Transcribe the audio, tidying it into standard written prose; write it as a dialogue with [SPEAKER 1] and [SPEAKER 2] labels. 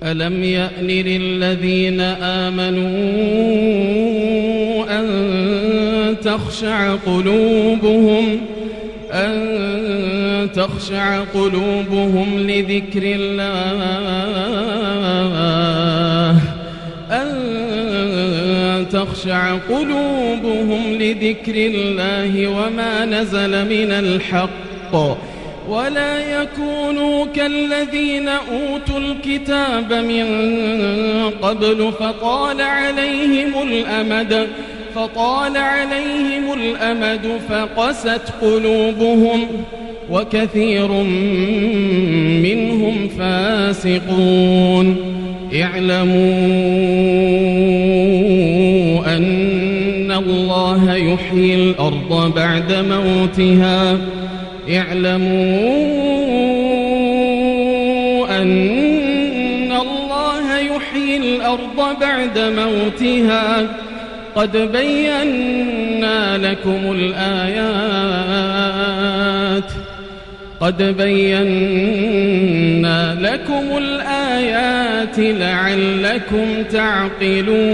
[SPEAKER 1] ألم يأن للذين آمنوا أن تخشع قلوبهم لذكر الله وما نزل من الحق ولا يكونوا كالذين أوتوا الكتاب من قبل فطال عليهم الأمد فقست قلوبهم وكثير منهم فاسقون. اعلموا أن الله يحيي الأرض بعد موتها قد بينا لكم الآيات لعلكم تعقلون.